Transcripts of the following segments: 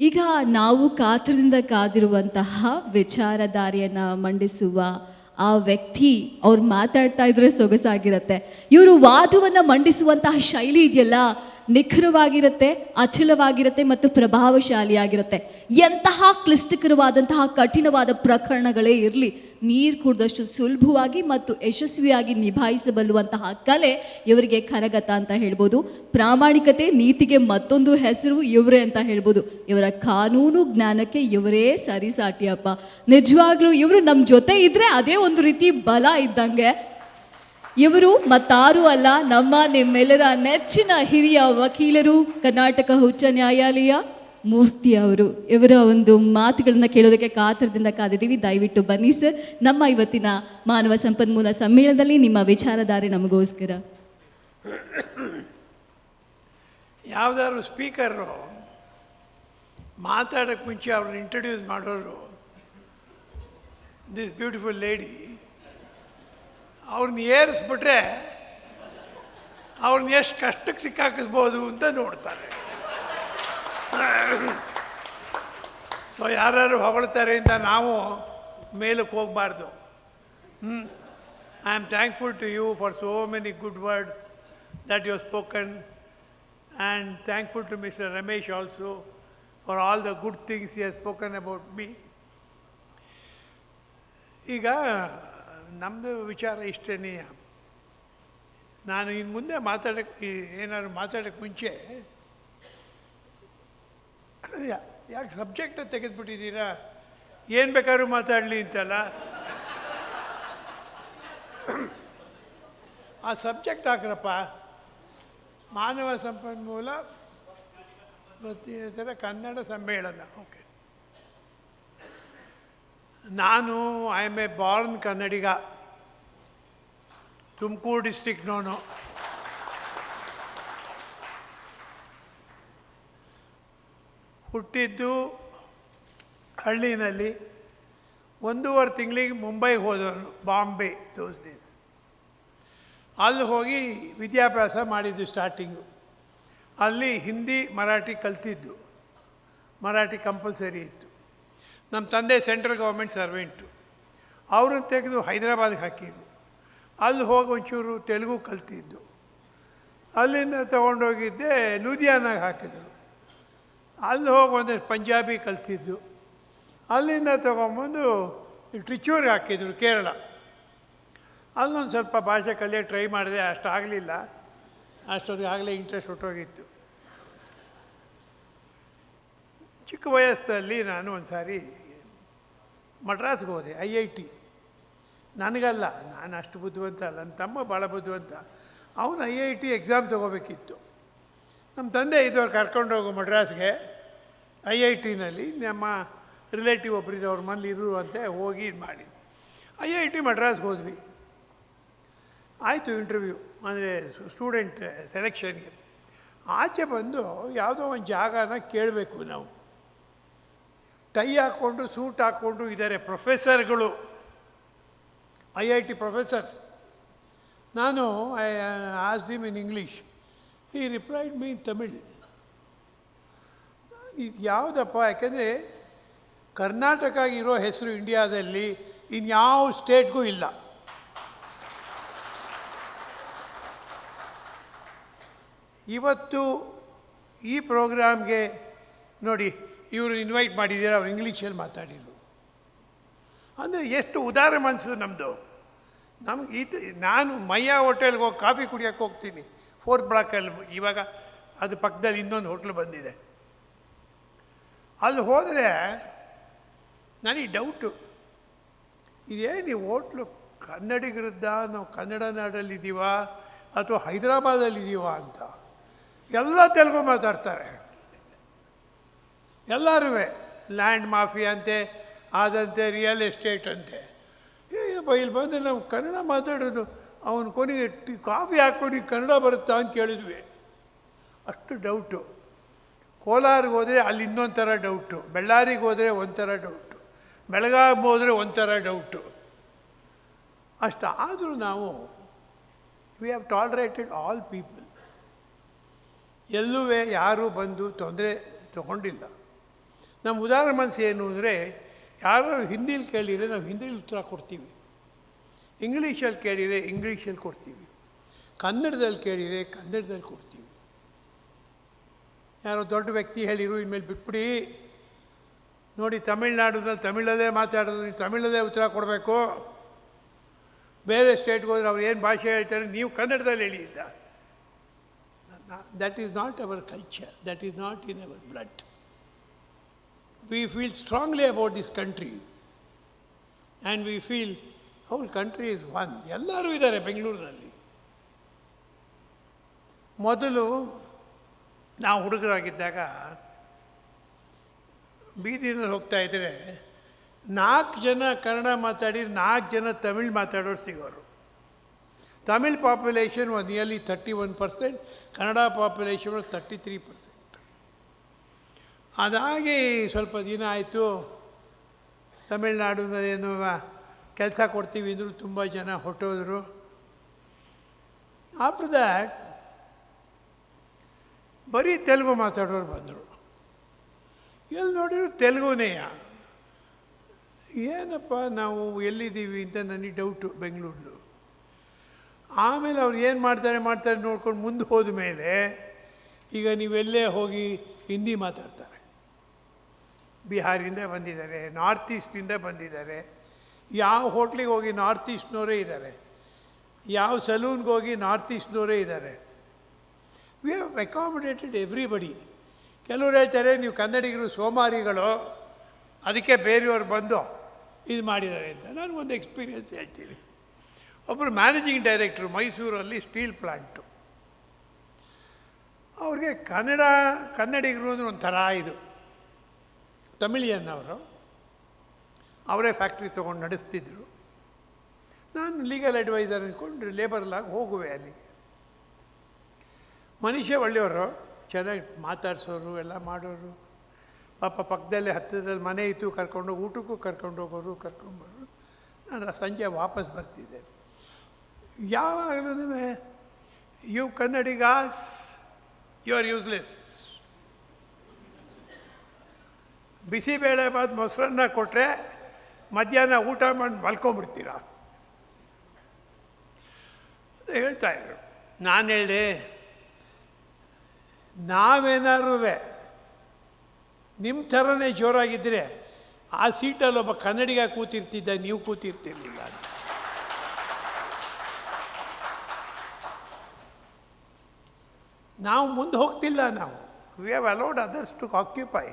ಈಗ ನಾವು ಕಾತ್ರದಿಂದ ಕಾದಿರುವಂತಹ ವಿಚಾರಧಾರೆಯನ್ನು ಮಂಡಿಸುವ ಆ ವ್ಯಕ್ತಿ ಅವ್ರು ಮಾತಾಡ್ತಾ ಇದ್ರೆ ಸೊಗಸಾಗಿರುತ್ತೆ. ಇವರು ವಾದವನ್ನು ಮಂಡಿಸುವಂತಹ ಶೈಲಿ ಇದೆಯಲ್ಲ, ನಿಖರವಾಗಿರುತ್ತೆ, ಅಚಲವಾಗಿರುತ್ತೆ ಮತ್ತು ಪ್ರಭಾವಶಾಲಿಯಾಗಿರುತ್ತೆ. ಎಂತಹ ಕ್ಲಿಷ್ಟಕರವಾದಂತಹ ಕಠಿಣವಾದ ಪ್ರಕರಣಗಳೇ ಇರಲಿ, ನೀರು ಕುಡಿದಷ್ಟು ಸುಲಭವಾಗಿ ಮತ್ತು ಯಶಸ್ವಿಯಾಗಿ ನಿಭಾಯಿಸಬಲ್ಲುವಂತಹ ಕಲೆ ಇವರಿಗೆ ಕರಗತ ಅಂತ ಹೇಳ್ಬೋದು. ಪ್ರಾಮಾಣಿಕತೆ, ನೀತಿಗೆ ಮತ್ತೊಂದು ಹೆಸರು ಇವರೇ ಅಂತ ಹೇಳ್ಬೋದು. ಇವರ ಕಾನೂನು ಜ್ಞಾನಕ್ಕೆ ಇವರೇ ಸರಿಸಾಟಿಯಪ್ಪ. ನಿಜವಾಗ್ಲೂ ಇವರು ನಮ್ಮ ಜೊತೆ ಇದ್ರೆ ಅದೇ ಒಂದು ರೀತಿ ಬಲ ಇದ್ದಂಗೆ. ಇವರು ಮತ್ತಾರೂ ಅಲ್ಲ, ನಿಮ್ಮೆಲ್ಲರ ನೆಚ್ಚಿನ ಹಿರಿಯ ವಕೀಲರು, ಕರ್ನಾಟಕ ಉಚ್ಚ ನ್ಯಾಯಾಲಯ ಮೂರ್ತಿ ಅವರು. ಇವರ ಒಂದು ಮಾತುಗಳನ್ನ ಕೇಳೋದಕ್ಕೆ ಕಾತರದಿಂದ ಕಾದಿದ್ದೀವಿ. ದಯವಿಟ್ಟು ಬನ್ನಿ ಸರ್, ನಮ್ಮ ಇವತ್ತಿನ ಮಾನವ ಸಂಪನ್ಮೂಲ ಸಮ್ಮೇಳನದಲ್ಲಿ ನಿಮ್ಮ ವಿಚಾರಧಾರೆ ನಮಗೋಸ್ಕರ. ಯಾವುದಾದ್ರು ಸ್ಪೀಕರು ಮಾತಾಡೋಕ್ಕೆ ಮುಂಚೆ ಅವ್ರನ್ನ ಇಂಟ್ರಡ್ಯೂಸ್ ಮಾಡೋರು, ದಿಸ್ ಬ್ಯೂಟಿಫುಲ್ ಲೇಡಿ, ಅವ್ರನ್ನ ಏರಿಸ್ಬಿಟ್ರೆ ಅವ್ರನ್ನ ಎಷ್ಟು ಕಷ್ಟಕ್ಕೆ ಸಿಕ್ಕಾಕಿಸ್ಬೋದು ಅಂತ ನೋಡ್ತಾರೆ. ಸೊ ಯಾರು ಹೊಗಳ್ತಾರೆ ಅಂತ ನಾವು ಮೇಲಕ್ಕೆ ಹೋಗಬಾರ್ದು. I am thankful to you for so many good words that you have spoken, and thankful to Mr. Ramesh also for all the good things he has spoken about me. ಈಗ ನಮ್ಮದು ವಿಚಾರ ಇಷ್ಟೇ. ನಾನು ಇನ್ನು ಮುಂದೆ ಏನಾದ್ರು ಮಾತಾಡೋಕ್ಕೆ ಮುಂಚೆ ಯಾಕೆ ಸಬ್ಜೆಕ್ಟ್ ತೆಗೆದುಬಿಟ್ಟಿದ್ದೀರಾ, ಏನು ಬೇಕಾದ್ರೂ ಮಾತಾಡಲಿ ಅಂತಲ್ಲ, ಆ ಸಬ್ಜೆಕ್ಟ್ ಹಾಕ್ರಪ್ಪ. ಮಾನವ ಸಂಪನ್ಮೂಲ ವೃತ್ತಿಯೇತರ ಕನ್ನಡ ಸಮ್ಮೇಳನ. ಓಕೆ, ನಾನು ಐ ಆಮ್ ಎ ಬಾರ್ನ್ ಕನ್ನಡಿಗ, ತುಮಕೂರು ಡಿಸ್ಟ್ರಿಕ್ನವನು. ಹುಟ್ಟಿದ್ದು ಹಳ್ಳಿನಲ್ಲಿ, 1.5 ತಿಂಗಳಿಗೆ ಮುಂಬೈಗೆ ಹೋದವನು, ಬಾಂಬೆ ದೋಸ್ ಡೇಸ್. ಅಲ್ಲಿ ಹೋಗಿ ವಿದ್ಯಾಭ್ಯಾಸ ಮಾಡಿದ್ದು ಸ್ಟಾರ್ಟಿಂಗು. ಅಲ್ಲಿ ಹಿಂದಿ ಮರಾಠಿ ಕಲ್ತಿದ್ದು, ಮರಾಠಿ ಕಂಪಲ್ಸರಿ ಇತ್ತು. ನಮ್ಮ ತಂದೆ ಸೆಂಟ್ರಲ್ ಗೌರ್ಮೆಂಟ್ ಸರ್ವೆಂಟು, ಅವ್ರನ್ನ ತೆಗೆದು ಹೈದರಾಬಾದ್ಗೆ ಹಾಕಿದ್ದು. ಅಲ್ಲಿ ಹೋಗಿ ಒಂಚೂರು ತೆಲುಗು ಕಲ್ತಿದ್ದು. ಅಲ್ಲಿಂದ ತೊಗೊಂಡೋಗಿದ್ದೆ ಲೂಧಿಯಾನಾಗ ಹಾಕಿದರು. ಅಲ್ಲಿ ಹೋಗಿ ಒಂದಷ್ಟು ಪಂಜಾಬಿ ಕಲ್ತಿದ್ದು. ಅಲ್ಲಿಂದ ತೊಗೊಂಬಂದು ಟ್ರಿಚೂರ್ಗೆ ಹಾಕಿದರು, ಕೇರಳ. ಅಲ್ಲೊಂದು ಸ್ವಲ್ಪ ಭಾಷೆ ಕಲಿಯೋಕ್ಕೆ ಟ್ರೈ ಮಾಡಿದೆ, ಅಷ್ಟಾಗಲಿಲ್ಲ. ಅಷ್ಟೊತ್ತಿಗೆ ಆಗಲೇ ಇಂಟ್ರೆಸ್ಟ್ ಹೊಟ್ಟೋಗಿತ್ತು. ಚಿಕ್ಕ ವಯಸ್ಸಲ್ಲಿ ನಾನು ಒಂದು ಸಾರಿ ಮಡ್ರಾಸ್ಗೆ ಹೋದೆ, IIT. ನನಗಲ್ಲ, ನಾನು ಅಷ್ಟು ಬುದ್ಧಿವಂತ ಅಲ್ಲ, ನನ್ನ ತಮ್ಮ ಭಾಳ ಬುದ್ಧಿವಂತ. ಅವನು IIT ಎಕ್ಸಾಮ್ ತೊಗೋಬೇಕಿತ್ತು. ನಮ್ಮ ತಂದೆ ಇದ್ದವ್ರು ಕರ್ಕೊಂಡೋಗು ಮಡ್ರಾಸ್ಗೆ. IITನಲ್ಲಿ ನಮ್ಮ ರಿಲೇಟಿವ್ ಒಬ್ಬರಿದ್ದು, ಅವ್ರ ಮನೇಲಿ ಇರುವಂತೆ ಹೋಗಿ ಇದು ಮಾಡಿ IIT ಮಡ್ರಾಸ್ಗೆ ಹೋದ್ವಿ. ಆಯಿತು ಇಂಟರ್ವ್ಯೂ, ಅಂದರೆ ಸ್ಟೂಡೆಂಟ್ ಸೆಲೆಕ್ಷನ್ಗೆ. ಆಚೆ ಬಂದು ಯಾವುದೋ ಒಂದು ಜಾಗನ ಕೇಳಬೇಕು ನಾವು. ಟೈ ಹಾಕ್ಕೊಂಡು ಸೂಟ್ ಹಾಕ್ಕೊಂಡು ಇದ್ದಾರೆ ಪ್ರೊಫೆಸರ್ಗಳು, IIT ಪ್ರೊಫೆಸರ್ಸ್. ನಾನು I asked him in English, he replied me in Tamil. ಇದು ಯಾವುದಪ್ಪ, ಯಾಕೆಂದರೆ ಕರ್ನಾಟಕ ಇರೋ ಹೆಸರು ಇಂಡಿಯಾದಲ್ಲಿ ಇನ್ಯಾವ ಸ್ಟೇಟ್ಗೂ ಇಲ್ಲ. ಇವತ್ತು ಈ ಪ್ರೋಗ್ರಾಮ್ಗೆ ನೋಡಿ, ಇವರು ಇನ್ವೈಟ್ ಮಾಡಿದ್ದೀರ, ಅವ್ರು ಇಂಗ್ಲೀಷಲ್ಲಿ ಮಾತಾಡಿದರು. ಅಂದರೆ ಎಷ್ಟು ಉದಾರ ಮನಸ್ಸು ನಮ್ಮದು. ನಮ್ಗೆ ನಾನು ಮಯ್ಯ ಹೋಟೆಲ್ಗೆ ಹೋಗಿ ಕಾಫಿ ಕುಡಿಯೋಕ್ಕೆ ಹೋಗ್ತೀನಿ, 4th ಬ್ಲಾಕಲ್ಲಿ. ಇವಾಗ ಅದು ಪಕ್ಕದಲ್ಲಿ ಇನ್ನೊಂದು ಹೋಟ್ಲು ಬಂದಿದೆ. ಅಲ್ಲಿ ಹೋದರೆ ನನಗೆ ಡೌಟು, ಇದೇನು ಈ ಹೋಟ್ಲು ಕನ್ನಡಿಗರದ್ದ, ನಾವು ಕನ್ನಡ ನಾಡಲ್ಲಿದ್ದೀವ ಅಥವಾ ಹೈದರಾಬಾದಲ್ಲಿದ್ದೀವ ಅಂತ. ಎಲ್ಲ ತೆಲುಗು ಮಾತಾಡ್ತಾರೆ ಎಲ್ಲರೂ. ಲ್ಯಾಂಡ್ ಮಾಫಿಯಾ ಅಂತೆ, ಆದಂತೆ ರಿಯಲ್ ಎಸ್ಟೇಟ್ ಅಂತೆ. ಏನಪ್ಪ ಇಲ್ಲಿ ಬಂದರೆ ನಾವು ಕನ್ನಡ ಮಾತಾಡೋದು, ಅವನು ಕೊನೆಗೆ ಕಾಫಿ ಹಾಕ್ಕೊಂಡು ಕನ್ನಡ ಬರುತ್ತಾ ಅಂತ ಕೇಳಿದ್ವಿ. ಅಷ್ಟು ಡೌಟು. ಕೋಲಾರಿಗೆ ಹೋದರೆ ಅಲ್ಲಿ ಇನ್ನೊಂದು ಥರ ಡೌಟು, ಬಳ್ಳಾರಿಗೆ ಹೋದರೆ ಒಂಥರ ಡೌಟು, ಬೆಳಗಾವಿ ಹೋದರೆ ಒಂಥರ ಡೌಟು. ಅಷ್ಟಾದರೂ ನಾವು we have tolerated all people. ಎಲ್ಲೂ ಯಾರೂ ಬಂದು ತೊಂದರೆ ತಗೊಂಡಿಲ್ಲ. ನಮ್ಮ ಉದಾರ ಮನಸ್ಸು ಏನು ಅಂದರೆ, ಯಾರು ಹಿಂದಿಲಿ ಕೇಳಿದರೆ ನಾವು ಹಿಂದಿಲಿ ಉತ್ತರ ಕೊಡ್ತೀವಿ, ಇಂಗ್ಲೀಷಲ್ಲಿ ಕೇಳಿದರೆ ಇಂಗ್ಲೀಷಲ್ಲಿ ಕೊಡ್ತೀವಿ, ಕನ್ನಡದಲ್ಲಿ ಕೇಳಿದರೆ ಕನ್ನಡದಲ್ಲಿ ಕೊಡ್ತೀವಿ. ಯಾರೋ ದೊಡ್ಡ ವ್ಯಕ್ತಿ ಹೇಳಿರು, ಇನ್ಮೇಲೆ ಬಿಟ್ಬಿಡಿ, ನೋಡಿ ತಮಿಳ್ನಾಡಿನಲ್ಲಿ ತಮಿಳಲ್ಲೇ ಮಾತಾಡೋದು, ನೀವು ತಮಿಳಲ್ಲೇ ಉತ್ತರ ಕೊಡಬೇಕು, ಬೇರೆ ಸ್ಟೇಟ್ಗೆ ಹೋದ್ರೆ ಅವ್ರು ಏನು ಭಾಷೆ ಹೇಳ್ತಾರೆ ನೀವು ಕನ್ನಡದಲ್ಲಿ ಹೇಳಿ ಇದ್ದ. That is not our culture, that is not in our blood. We feel strongly about this country and we feel whole country is one. ಎಲ್ಲರೂ ಇದ್ದಾರೆ ಬೆಂಗಳೂರಿನಲ್ಲಿ. ಮೊದಲು ನಾವು ಹುಡುಗರಾಗಿದ್ದಾಗ ಬೀದಿನಲ್ಲಿ ಹೋಗ್ತಾ ಇದ್ದರೆ 4 ಜನ ಕನ್ನಡ ಮಾತಾಡಿ 4 ಜನ ತಮಿಳ್ ಮಾತಾಡೋರು ಸಿಗೋರು. Tamil population nearly 31%, Kannada population 33%. ಅದಾಗಿ ಸ್ವಲ್ಪ ದಿನ ಆಯಿತು, ತಮಿಳ್ನಾಡಿನಲ್ಲೇನು ಕೆಲಸ ಕೊಡ್ತೀವಿ ಅಂದರು, ತುಂಬ ಜನ ಹೊರಟೋದ್ರು. ಆಫ್ಟರ್ ದ್ಯಾಟ್ ಬರೀ ತೆಲುಗು ಮಾತಾಡೋರು ಬಂದರು. ಎಲ್ಲಿ ನೋಡಿದ್ರು ತೆಲುಗುನೇ. ಏನಪ್ಪ ನಾವು ಎಲ್ಲಿದ್ದೀವಿ ಅಂತ ನನಗೆ ಡೌಟು ಬೆಂಗಳೂರು. ಆಮೇಲೆ ಅವ್ರು ಏನು ಮಾಡ್ತಾರೆ ನೋಡ್ಕೊಂಡು ಮುಂದೆ ಹೋದ ಮೇಲೆ ಈಗ ನೀವೆಲ್ಲೇ ಹೋಗಿ ಹಿಂದಿ ಮಾತಾಡ್ತಾರೆ. ಬಿಹಾರಿಂದ ಬಂದಿದ್ದಾರೆ, ನಾರ್ತ್ ಈಸ್ಟಿಂದ ಬಂದಿದ್ದಾರೆ, ಯಾವ ಹೋಟ್ಲಿಗೆ ಹೋಗಿ ನಾರ್ತ್ ಈಸ್ಟ್ನವರೇ ಇದ್ದಾರೆ, ಯಾವ ಸಲೂನ್ಗೆ ಹೋಗಿ ನಾರ್ತ್ ಈಸ್ಟ್ನವರೇ ಇದ್ದಾರೆ. We have ಅಕಾಮಡೇಟೆಡ್ everybody. ಕೆಲವರು ಹೇಳ್ತಾರೆ ನೀವು ಕನ್ನಡಿಗರು ಸೋಮಾರಿಗಳು, ಅದಕ್ಕೆ ಬೇರೆಯವ್ರು ಬಂದು ಇದು ಮಾಡಿದ್ದಾರೆ ಅಂತ. ನನಗೊಂದು ಎಕ್ಸ್ಪೀರಿಯನ್ಸ್ ಹೇಳ್ತೀನಿ. ಒಬ್ಬರು ಮ್ಯಾನೇಜಿಂಗ್ ಡೈರೆಕ್ಟ್ರು ಮೈಸೂರಲ್ಲಿ ಸ್ಟೀಲ್ ಪ್ಲಾಂಟು. ಅವ್ರಿಗೆ ಕನ್ನಡಿಗರು ಅಂದರೆ ಒಂಥರ ಇದು. ತಮಿಳಿಯನ್ ಅವರು, ಅವರೇ ಫ್ಯಾಕ್ಟ್ರಿ ತೊಗೊಂಡು ನಡೆಸ್ತಿದ್ರು. ನಾನು ಲೀಗಲ್ ಅಡ್ವೈಸರ್ ಅಂದ್ಕೊಂಡು ಲೇಬರ್ಲಾಗಿ ಹೋಗುವೆ ಅಲ್ಲಿಗೆ. ಮನುಷ್ಯ ಒಳ್ಳೆಯವರು, ಚೆನ್ನಾಗಿ ಮಾತಾಡ್ಸೋರು, ಎಲ್ಲ ಮಾಡೋರು. ಪಾಪ ಪಕ್ಕದಲ್ಲೇ ಹತ್ತಿರದಲ್ಲಿ ಮನೆ ಇತ್ತು, ಕರ್ಕೊಂಡೋಗಿ ಊಟಕ್ಕೂ ಕರ್ಕೊಂಡೋಗೋರು, ಕರ್ಕೊಂಡ್ಬರೋರು. ನಾನು ಸಂಜೆ ವಾಪಸ್ ಬರ್ತಿದ್ದೆ. ಯಾವಾಗಲೂ you Kannadigas you are useless. Bisibele bath ಮೊಸರನ್ನ ಕೊಟ್ಟರೆ ಮಧ್ಯಾಹ್ನ ಊಟ ಮಾಡಿ ಮಲ್ಕೊಂಬಿಡ್ತೀರ ಅಂತ ಹೇಳ್ತಾಯಿದ್ರು. ನಾನು ಹೇಳಿದೆ, ನಾವೇನಾದ್ರೂ ನಿಮ್ಮ ಥರನೇ ಜೋರಾಗಿದ್ದರೆ ಆ ಸೀಟಲ್ಲಿ ಒಬ್ಬ ಕನ್ನಡಿಗ ಕೂತಿರ್ತಿದ್ದ, ನೀವು ಕೂತಿರ್ತಿರ್ಲಿಲ್ಲ ಅಂತ. ನಾವು ಮುಂದೆ ಹೋಗ್ತಿಲ್ಲ. ನಾವು we have allowed others to occupy.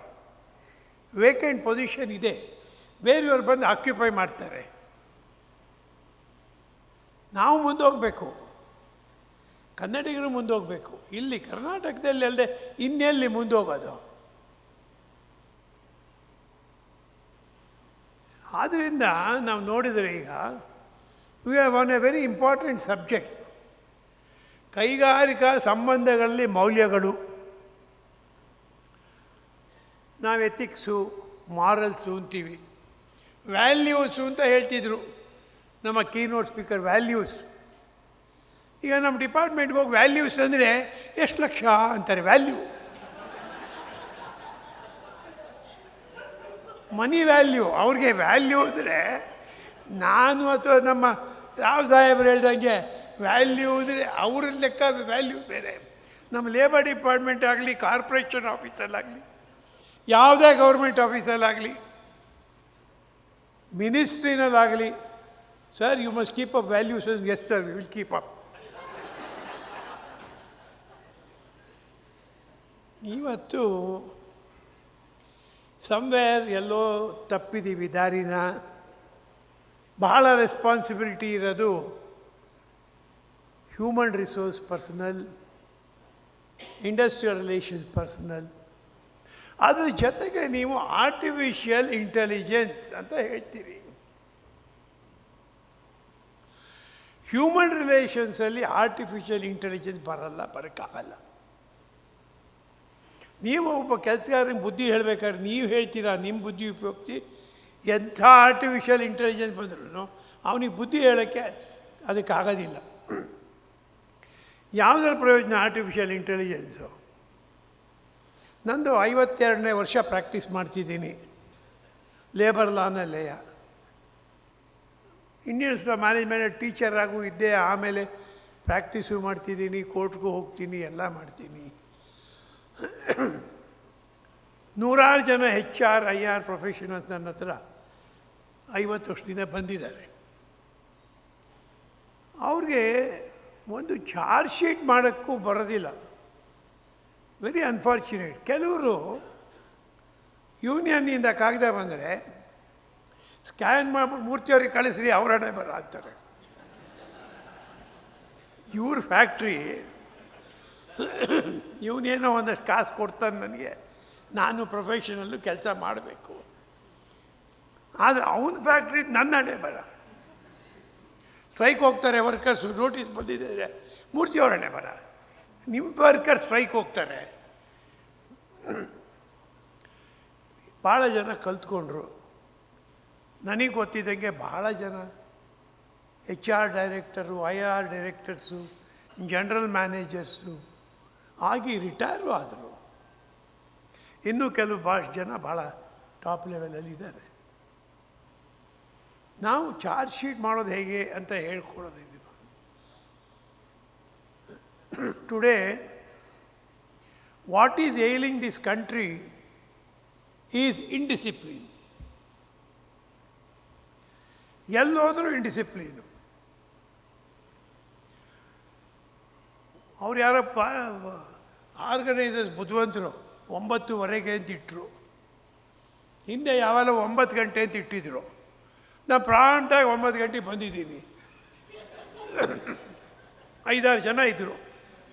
Vacant position ಇದೆ, ಬೇರೆಯವ್ರು ಬಂದು ಆಕ್ಯುಪೈ ಮಾಡ್ತಾರೆ. ನಾವು ಮುಂದೆ ಹೋಗಬೇಕು, ಕನ್ನಡಿಗರು ಮುಂದೆ ಹೋಗಬೇಕು. ಇಲ್ಲಿ ಕರ್ನಾಟಕದಲ್ಲಿ ಅಲ್ಲದೆ ಇನ್ನೆಲ್ಲಿ ಮುಂದೆ ಹೋಗೋದು? ಆದ್ದರಿಂದ ನಾವು ನೋಡಿದರೆ ಈಗ we have one A very important subject. ಕೈಗಾರಿಕಾ ಸಂಬಂಧಗಳಲ್ಲಿ ಮೌಲ್ಯಗಳು. ನಾವು ಎಥಿಕ್ಸು, ಮಾರಲ್ಸು ಅಂತೀವಿ. ವ್ಯಾಲ್ಯೂಸು ಅಂತ ಹೇಳ್ತಿದ್ರು ನಮ್ಮ ಕೀನೋಟ್ ಸ್ಪೀಕರ್. ವ್ಯಾಲ್ಯೂಸ್. ಈಗ ನಮ್ಮ ಡಿಪಾರ್ಟ್ಮೆಂಟ್ಗೆ ಹೋಗಿ ವ್ಯಾಲ್ಯೂಸ್ ಅಂದರೆ ಎಷ್ಟು ಲಕ್ಷ ಅಂತಾರೆ. ವ್ಯಾಲ್ಯೂ, ಮನಿ ವ್ಯಾಲ್ಯೂ. ಅವ್ರಿಗೆ ವ್ಯಾಲ್ಯೂ ಅಂದರೆ ನಾನು ಅಥವಾ ನಮ್ಮ ರಾವ್ ಸಾಹೇಬರು ಹೇಳ್ದಂಗೆ ವ್ಯಾಲ್ಯೂ ಅಂದರೆ ಅವ್ರ ಲೆಕ್ಕ ವ್ಯಾಲ್ಯೂ ಬೇರೆ. ನಮ್ಮ ಲೇಬರ್ ಡಿಪಾರ್ಟ್ಮೆಂಟ್ ಆಗಲಿ, ಕಾರ್ಪೊರೇಷನ್ ಆಫೀಸಲ್ಲಾಗಲಿ, ಯಾವುದೇ ಗೌರ್ಮೆಂಟ್ ಆಫೀಸಲ್ಲಾಗಲಿ, ಮಿನಿಸ್ಟ್ರಿನಲ್ಲಾಗಲಿ, sir you must keep up values. Yes sir, we will keep up. ಇವತ್ತು ಸಮ್ವೇರ್ ಎಲ್ಲೋ ತಪ್ಪಿದ್ದೀವಿ ದಾರಿನ. ಬಹಳ ರೆಸ್ಪಾನ್ಸಿಬಿಲಿಟಿ ಇರೋದು human resource personnel, industrial relations personnel. ಅದ್ರ ಜೊತೆಗೆ ನೀವು ಆರ್ಟಿಫಿಷಿಯಲ್ ಇಂಟೆಲಿಜೆನ್ಸ್ ಅಂತ ಹೇಳ್ತೀರಿ. ಹ್ಯೂಮನ್ ರಿಲೇಷನ್ಸಲ್ಲಿ ಆರ್ಟಿಫಿಷಿಯಲ್ ಇಂಟೆಲಿಜೆನ್ಸ್ ಬರೋಕ್ಕಾಗಲ್ಲ. ನೀವು ಒಬ್ಬ ಕೆಲಸಗಾರನಿಗೆ ಬುದ್ಧಿ ಹೇಳಬೇಕಾದ್ರೆ ನೀವು ಹೇಳ್ತೀರಾ, ನಿಮ್ಮ ಬುದ್ಧಿ ಉಪಯೋಗಿಸಿ ಎಂಥ ಆರ್ಟಿಫಿಷಿಯಲ್ ಇಂಟೆಲಿಜೆನ್ಸ್ ಬಂದ್ರೂ ಅವನಿಗೆ ಬುದ್ಧಿ ಹೇಳೋಕ್ಕೆ ಅದಕ್ಕಾಗೋದಿಲ್ಲ. ಯಾವುದರ ಪ್ರಯೋಜನ ಆರ್ಟಿಫಿಷಿಯಲ್ ಇಂಟೆಲಿಜೆನ್ಸು? ನಂದು 52ನೇ ವರ್ಷ ಪ್ರಾಕ್ಟೀಸ್ ಮಾಡ್ತಿದ್ದೀನಿ ಲೇಬರ್ ಲಾನಲ್ಲೇ. Indian institute of management teacher ಆಗೂ ಇದ್ದೆ, ಆಮೇಲೆ ಪ್ರಾಕ್ಟೀಸು ಮಾಡ್ತಿದ್ದೀನಿ, ಕೋರ್ಟ್ಗೂ ಹೋಗ್ತೀನಿ, ಎಲ್ಲ ಮಾಡ್ತೀನಿ. ನೂರಾರು ಜನ HR IR ಪ್ರೊಫೆಷನಲ್ಸ್ ನನ್ನ ಹತ್ರ 50 ವರ್ಷದಿಂದ ಬಂದಿದ್ದಾರೆ. ಅವ್ರಿಗೆ ಒಂದು ಚಾರ್ಜ್ ಶೀಟ್ ಮಾಡೋಕ್ಕೂ ಬರೋದಿಲ್ಲ. Very unfortunate. ಕೆಲವರು ಯೂನಿಯನ್ನಿಂದ ಕಾಗದ ಬಂದರೆ ಸ್ಕ್ಯಾನ್ ಮಾಡ್ಬಿಟ್ಟು ಮೂರ್ತಿಯವ್ರಿಗೆ ಕಳಿಸ್ರಿ, ಅವರಡೆ ಬರ ಅಂತಾರೆ. ಇವ್ರ ಫ್ಯಾಕ್ಟ್ರಿ ಇವನೇನೋ ಒಂದಷ್ಟು ಕಾಸು ಕೊಡ್ತಾನೆ ನನಗೆ, ನಾನು ಪ್ರೊಫೆಷನಲ್ಲು ಕೆಲಸ ಮಾಡಬೇಕು. ಆದರೆ ಅವನ ಫ್ಯಾಕ್ಟ್ರಿ ನನ್ನ ಹಣೆ ಬರ. ಸ್ಟ್ರೈಕ್ ಹೋಗ್ತಾರೆ ವರ್ಕರ್ಸು, ನೋಟಿಸ್ ಬಂದಿದ್ದಾರೆ, ಮೂರ್ತಿಯವ್ರ ಹಣೆ ಬರ. ನಿಮ್ಮ ವರ್ಕರ್ ಸ್ಟ್ರೈಕ್ ಹೋಗ್ತಾರೆ. ಭಾಳ ಜನ ಕಲ್ತ್ಕೊಂಡ್ರು. ನನಗೆ ಗೊತ್ತಿದ್ದಂಗೆ ಭಾಳ ಜನ HR director, IR directors, general managers ಆಗಿ ರಿಟೈರು ಆದರು. ಇನ್ನೂ ಕೆಲವು ಜನ ಭಾಳ ಟಾಪ್ ಲೆವೆಲಲ್ಲಿ ಇದ್ದಾರೆ. ನಾವು ಚಾರ್ಜ್ ಶೀಟ್ ಮಾಡೋದು ಹೇಗೆ ಅಂತ ಹೇಳ್ಕೊಡೋದಿದ್ದೀವಿ. Today what is ailing this country is indiscipline. ಎಲ್ಲೋದ್ರೂ ಇಂಡಿಸಿಪ್ಲೀನು. ಅವ್ರು ಯಾರಪ್ಪ ಆರ್ಗನೈಸರ್ಸ್ ಬುದ್ಧಿವಂತರು 9:30 ಅಂತ ಇಟ್ಟರು. ಹಿಂದೆ ಯಾವಾಗಲೂ 9 ಗಂಟೆ ಅಂತ ಇಟ್ಟಿದ್ರು. ನಾನು ಪ್ರಾಂಟಾಗಿ 9 ಗಂಟೆಗೆ ಬಂದಿದ್ದೀನಿ. 5-6 ಜನ ಇದ್ದರು.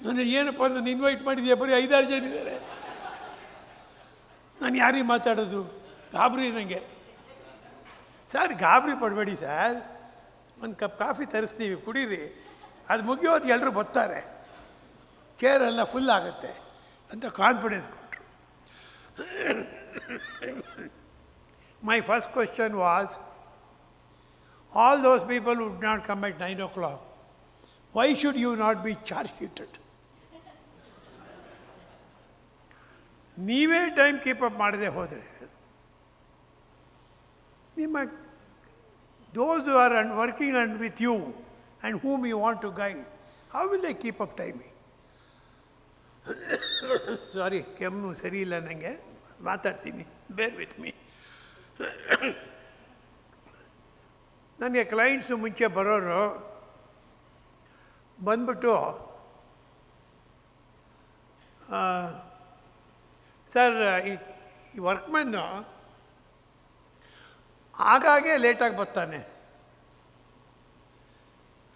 ನನಗೆ ಏನಪ್ಪ ನಾನು ಇನ್ವೈಟ್ ಮಾಡಿದ್ಯಾ, ಬರೀ 5-6 ಜನ ಇದ್ದಾರೆ, ನಾನು ಯಾರಿಗೆ ಮಾತಾಡೋದು? ಗಾಬರಿ ನನಗೆ. ಸರ್ ಗಾಬರಿ ಪಡಬೇಡಿ ಸರ್, ಒಂದು ಕಪ್ ಕಾಫಿ ತರಿಸ್ತೀವಿ, ಕುಡೀರಿ, ಅದು ಮುಗಿಯೋದು ಎಲ್ಲರೂ ಬರ್ತಾರೆ, ಚೇರೆಲ್ಲ ಫುಲ್ ಆಗುತ್ತೆ ಅಂತ ಕಾನ್ಫಿಡೆನ್ಸ್ ಕೊಟ್ಟರು. My first question was, all those people who would not come at 9 o'clock, why should you not be charge sheeted? ನೀವೇ ಟೈಮ್ ಕೀಪಪ್ ಮಾಡದೆ ಹೋದರೆ ನಿಮ್ಮ those who are working with you and whom you want to guide, how will they keep up timing? ಸಾರಿ, ಕೆಮ್ಮು ಸರಿ ಇಲ್ಲ ನನಗೆ, ಮಾತಾಡ್ತೀನಿ, ಬೇರ್ ವಿತ್ ಮೀ. ನನಗೆ ಕ್ಲೈಂಟ್ಸು ಮುಂಚೆ ಬರೋರು ಬಂದ್ಬಿಟ್ಟು, ಸರ್ ಈ ವರ್ಕ್ಮನ್ನು ಆಗಾಗೆ ಲೇಟಾಗಿ ಬರ್ತಾನೆ,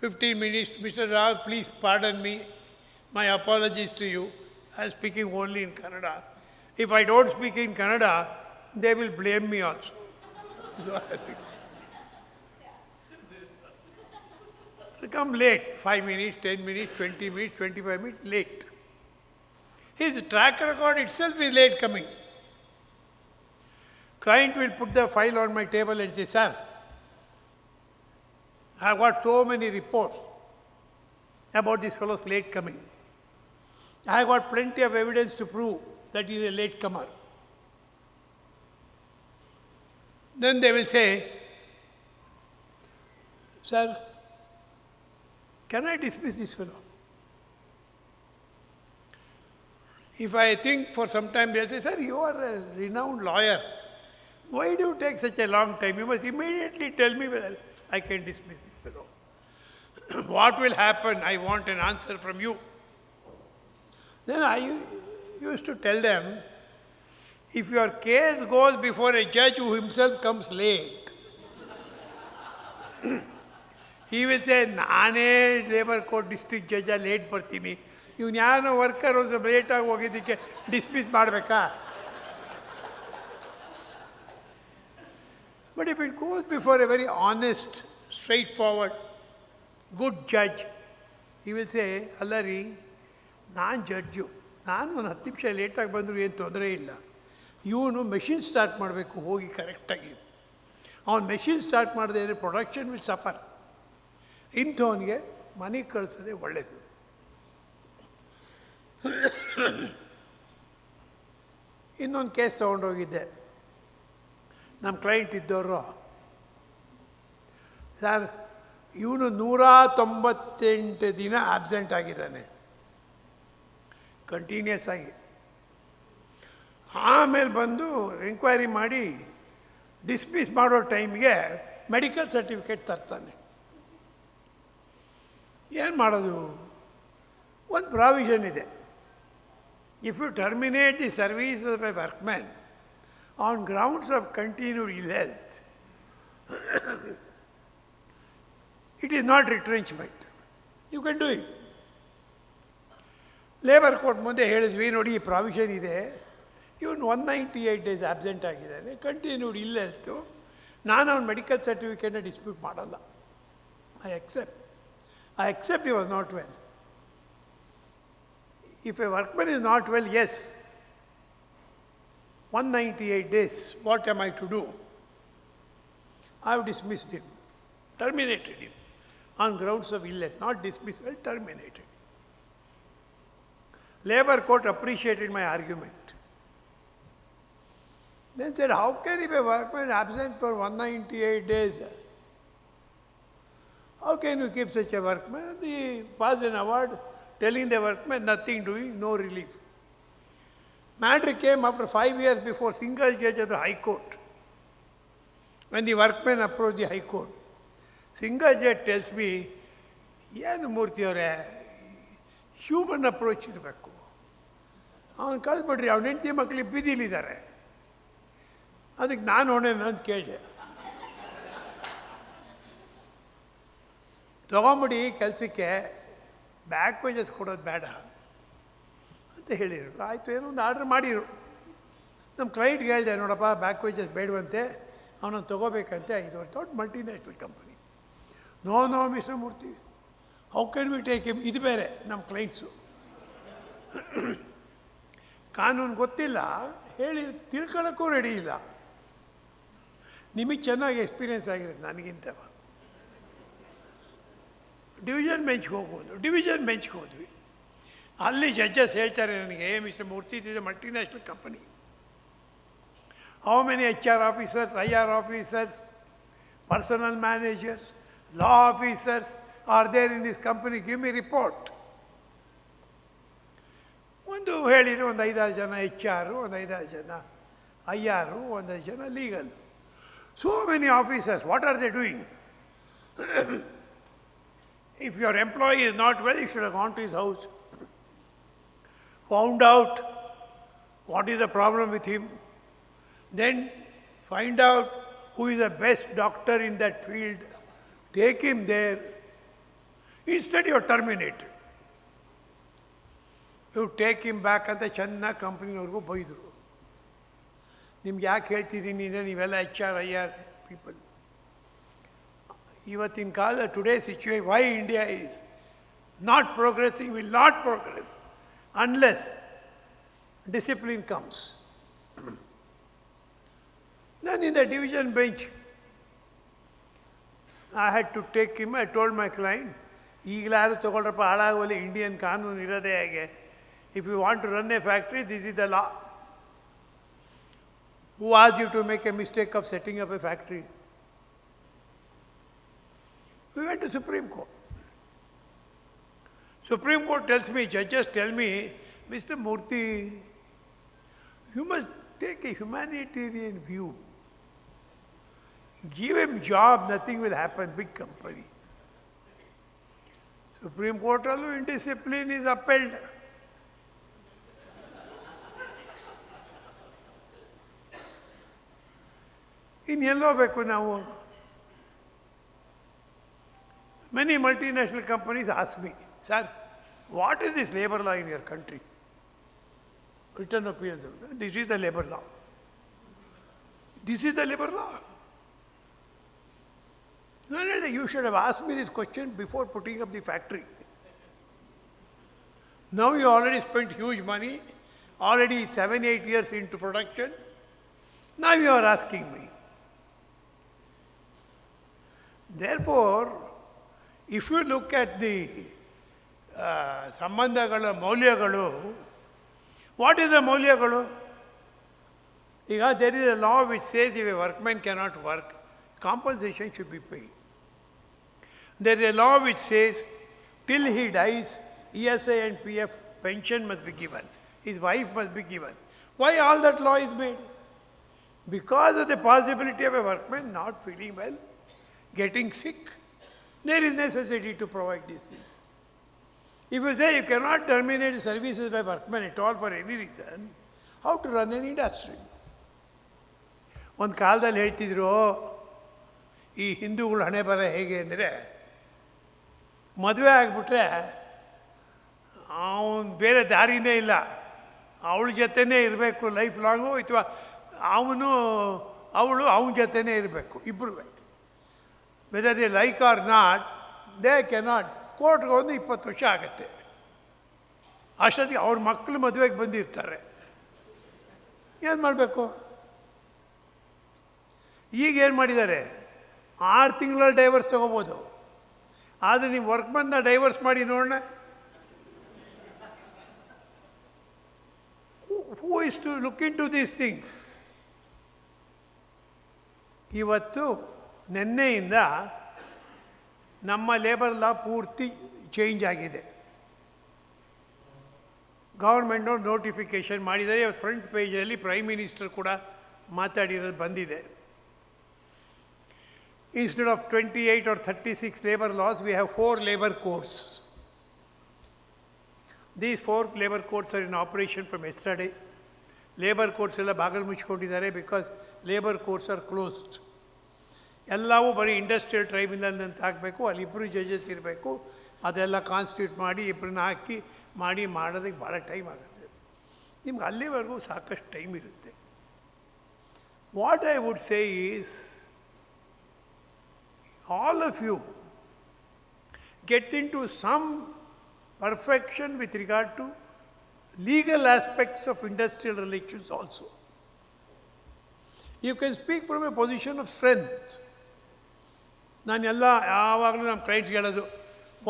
15 minutes, Mr. Rao, please pardon me, my apologies to you, I am speaking only in Kannada. If I don't speak in Kannada, they will blame me also. So I come late, 5 minutes, 10 minutes, 20 minutes, 25 minutes late. His track record itself is late coming. Client will put the file on my table and say, sir, I have got so many reports about this fellow's late coming. I have got plenty of evidence to prove that he is a late comer. Then they will say, sir, can I dismiss this fellow? If I think for some time, they will say, sir, you are a renowned lawyer. Why do you take such a long time? You must immediately tell me whether I can dismiss this fellow. What will happen? I want an answer from you. Then I used to tell them, if your case goes before a judge who himself comes late, he will say, ನಾನೇ labour court district judge late ಬರ್ತೀನಿ, ಇವನು ಯಾರೋ worker ಒಂದು ಸ್ವಲ್ಪ ಲೇಟಾಗಿ ಹೋಗಿದ್ದಕ್ಕೆ dismiss ಮಾಡಬೇಕಾ? But if it goes before a very honest, straightforward, good judge, he will say, ಅಲ್ಲ ರೀ, ನಾನು ಜಡ್ಜು, ನಾನು ಒಂದು 10 ನಿಮಿಷ ಲೇಟಾಗಿ ಬಂದರೂ ಏನು ತೊಂದರೆ ಇಲ್ಲ, ಇವನು ಮೆಷಿನ್ ಸ್ಟಾರ್ಟ್ ಮಾಡಬೇಕು ಹೋಗಿ ಕರೆಕ್ಟಾಗಿ, ಅವನು ಮೆಷಿನ್ ಸ್ಟಾರ್ಟ್ ಮಾಡದೇ ಇದ್ದರೆ ಪ್ರೊಡಕ್ಷನ್ ವಿಲ್ ಸಫರ್, ಇಂಥವನಿಗೆ ಮನೆಗೆ ಕಳಿಸೋದೇ ಒಳ್ಳೆಯದು. ಇನ್ನೊಂದು ಕೇಸ್ ತೊಗೊಂಡೋಗಿದ್ದೆ. ನಮ್ಮ ಕ್ಲೈಂಟ್ ಇದ್ದವರು, ಸರ್ ಇವನು 198 ದಿನ ಆಬ್ಸೆಂಟ್ ಆಗಿದ್ದಾನೆ ಕಂಟಿನ್ಯೂಸ್ ಆಗಿ. ಆಮೇಲೆ ಬಂದು ಎಂಕ್ವೈರಿ ಮಾಡಿ ಡಿಸ್ಮಿಸ್ ಮಾಡೋ ಟೈಮ್ಗೆ ಮೆಡಿಕಲ್ ಸರ್ಟಿಫಿಕೇಟ್ ತರ್ತಾನೆ. ಏನು ಮಾಡೋದು? ಒಂದು ಪ್ರಾವಿಷನ್ ಇದೆ. If you terminate the service of a workman on grounds of continued ill health, it is not retrenchment. You can do it. Labour court ಮುಂದೆ ಹೇಳಿದ್ವಿ, ನೋಡಿ ಈ ಪ್ರಾವಿಷನ್ ಇದೆ, ಇವನು 198 ಡೇಸ್ ಆಬ್ಸೆಂಟ್ ಆಗಿದ್ದಾನೆ, ಕಂಟಿನ್ಯೂಡ್ ಇಲ್ಲ ಹೆಲ್ತು, ನಾನು ಅವ್ನ ಮೆಡಿಕಲ್ ಸರ್ಟಿಫಿಕೇಟ್ನ ಡಿಸ್ಪ್ಯೂಟ್ ಮಾಡಲ್ಲ. I accept he was not well. If a workman is not well, yes, 198 days, what am I to do? I have dismissed him, terminated him on grounds of ill health, not dismissal, terminated. Labor court appreciated my argument. Then said, how can if a workman is absent for 198 days? How can you keep such a workman? They passed an award telling the workman nothing doing, no relief. Matter came after 5 years before single judge of the High Court. When the workman approached the High Court, single judge tells me, ಏನು ಮೂರ್ತಿ ಅವರೇ, human approach ಇರಬೇಕು, ಅವನು ಕಲ್ಸ್ಬಿಡ್ರಿ, ಅವನ ಹೆಂಡತಿ ಮಕ್ಕಳಿಗೆ ಬೀದಿಲಿದ್ದಾರೆ, ಅದಕ್ಕೆ ನಾನು ಹೊಣೆ ಅಂತ ಕೇಳಿದೆ. ತೊಗೊಂಬಿಡಿ ಕೆಲಸಕ್ಕೆ, ಬ್ಯಾಕ್ ವೇಜಸ್ ಕೊಡೋದು ಬೇಡ ಅಂತ ಹೇಳಿದರು. ಆಯಿತು, ಏನೋ ಒಂದು ಆರ್ಡ್ರ್ ಮಾಡಿರು. ನಮ್ಮ ಕ್ಲೈಂಟ್ಗೆ ಹೇಳಿದೆ, ನೋಡಪ್ಪ ಬ್ಯಾಕ್ ವೇಜಸ್ ಬೇಡವಂತೆ, ಅವನನ್ನು ತೊಗೋಬೇಕಂತೆ. ಇದು ದೊಡ್ಡ multinational company. No mister Murthy, how can we take him? ಇದು ಬೇರೆ ನಮ್ಮ ಕ್ಲೈಂಟ್ಸು, ಕಾನೂನು ಗೊತ್ತಿಲ್ಲ, ಹೇಳಿ ತಿಳ್ಕೊಳ್ಳೋಕ್ಕೂ ರೆಡಿ ಇಲ್ಲ. ನಿಮಗೆ ಚೆನ್ನಾಗಿ ಎಕ್ಸ್ಪೀರಿಯೆನ್ಸ್ ಆಗಿರುತ್ತೆ ನನಗಿಂತ. ಡಿವಿಷನ್ ಬೆಂಚ್ಗೆ ಹೋದ್ವಿ. ಅಲ್ಲಿ ಜಡ್ಜಸ್ ಹೇಳ್ತಾರೆ ನನಗೆ, mister Murthy, it is A multinational company. How many HR officers, IR officers, personal managers, law officers are there in this company? Give me report. ಒಂದು ಹೇಳಿದರೆ ಒಂದು 5-6 ಜನ HR, ಒಂದು 5-6 ಜನ IR, ಒಂದು 5 ಜನ legal. So many officers, what are they doing? If your employee is not well, you should have gone to his house, found out what is the problem with him, then find out who is the best doctor in that field, take him there. Instead you are terminated. You take him back ಅಂತ ಚೆನ್ನಾಗಿ ಕಂಪ್ನಿಯವ್ರಿಗೂ ಬೈದರು. ನಿಮ್ಗೆ ಯಾಕೆ ಹೇಳ್ತಿದ್ದೀನಿ ಅಂದರೆ, ನೀವೆಲ್ಲ HR, IR people. ಇವತ್ತಿನ ಕಾಲ, today situation, why India is not progressing, will not progress unless discipline comes. ನಾನು in the division bench, I had to take him. I told my client, ಈಗಲಾದ್ರೂ ತೊಗೊಳ್ರಪ್ಪ, ಹಾಳಾಗೋಲಿ, ಇಂಡಿಯನ್ ಕಾನೂನು ಇರೋದೇ ಹೇಗೆ. If you want to run a factory, this is the law. Who ಆಸ್ you to make a mistake of setting up a factory? We went to Supreme Court. Supreme Court tells me, judges tell me, Mr. Murthy, you must take a humanitarian view. Give him job, nothing will happen, big company. Supreme Court alone indiscipline is upheld. ಇನ್ನೆಲ್ಲೋ ಬೇಕು ನಾವು. Many multinational companies ask me, sir, what is this labor law in your country? Written opinion, this is the labor law. This is the labor law. No, you should have asked me this question before putting up the factory. Now you already spent huge money, already 7-8 years into production. Now you are asking me. Therefore, if you look at the ಸಂಬಂಧಗಳ ಮೌಲ್ಯಗಳು, what is the ಮೌಲ್ಯಗಳು? ಈಗ there is a law which says if a workman cannot work, compensation should be paid. There is a law which says till he dies, ESI and PF pension must be given. His wife must be given. Why all that law is made? Because of the possibility of a workman not feeling well, getting sick, there is necessity to provide this thing. If you say you cannot terminate the services by workmen at all for any reason, how to run an industry? ಒಂದು ಕಾಲದಲ್ಲಿ ಹೇಳ್ತಿದ್ರು, ಈ ಹಿಂದೂಗಳು ಹಣೆ ಬರ ಹೇಗೆ ಅಂದರೆ, ಮದುವೆ ಆಗಿಬಿಟ್ರೆ ಅವನು ಬೇರೆ ದಾರಿನೇ ಇಲ್ಲ, ಅವಳ ಜೊತೆನೇ ಇರಬೇಕು ಲೈಫ್ ಲಾಂಗು, ಅಥವಾ ಅವಳು ಅವನ ಜೊತೆನೇ ಇರಬೇಕು, ಇಬ್ಬರು. Whether they like or not, they cannot. ಕೋರ್ಟ್ಗೆ ಒಂದು 20 ವರ್ಷ ಆಗುತ್ತೆ. ಅಷ್ಟೊತ್ತಿಗೆ ಅವ್ರ ಮಕ್ಕಳು ಮದುವೆಗೆ ಬಂದಿರ್ತಾರೆ. ಏನು ಮಾಡಬೇಕು? ಈಗ ಏನು ಮಾಡಿದ್ದಾರೆ, 6 ತಿಂಗಳಲ್ಲಿ ಡೈವರ್ಸ್ ತೊಗೋಬೋದು. ಆದರೆ ನೀವು ವರ್ಕ್ಮನ್ನ ಡೈವರ್ಸ್ ಮಾಡಿ ನೋಡೋಣ. Who is to look into these things? ಇವತ್ತು ನಿನ್ನೆಯಿಂದ ನಮ್ಮ ಲೇಬರ್ ಲಾ ಪೂರ್ತಿ ಚೇಂಜ್ ಆಗಿದೆ. ಗೌರ್ಮೆಂಟ್ನವ್ರು ನೋಟಿಫಿಕೇಷನ್ ಮಾಡಿದ್ದಾರೆ. ಇವತ್ತು ಫ್ರಂಟ್ ಪೇಜಲ್ಲಿ ಪ್ರೈಮ್ ಮಿನಿಸ್ಟರ್ ಕೂಡ ಮಾತಾಡಿರೋದು ಬಂದಿದೆ. Instead of 28 or 36 labor laws, we have 4 labor codes. These 4 labor codes are in operation from yesterday. Labor codes ಎಲ್ಲ ಬಾಗಿಲು ಮುಚ್ಕೊಂಡಿದ್ದಾರೆ, because labour courts are closed. ಎಲ್ಲವೂ ಬರೀ ಇಂಡಸ್ಟ್ರಿಯಲ್ ಟ್ರೈಬ್ಯುನಲ್ ಅಂತ ಹಾಕಬೇಕು, ಅಲ್ಲಿ 2 ಜಡ್ಜಸ್ ಇರಬೇಕು, ಅದೆಲ್ಲ ಕಾನ್ಸ್ಟಿಟ್ಯೂಟ್ ಮಾಡಿ ಇಬ್ಬರನ್ನ ಹಾಕಿ ಮಾಡೋದಕ್ಕೆ ಭಾಳ ಟೈಮ್ ಆಗುತ್ತೆ. ನಿಮ್ಗೆ ಅಲ್ಲಿವರೆಗೂ ಸಾಕಷ್ಟು ಟೈಮ್ ಇರುತ್ತೆ. What I would say is, all of you get into some perfection with regard to legal aspects of industrial relations also. You can speak from a position of strength. ನಾನು ಯಾವಾಗಲೂ ನಮ್ಮ ಕ್ಲೈಂಟ್ಸ್ಗೆ ಹೇಳೋದು,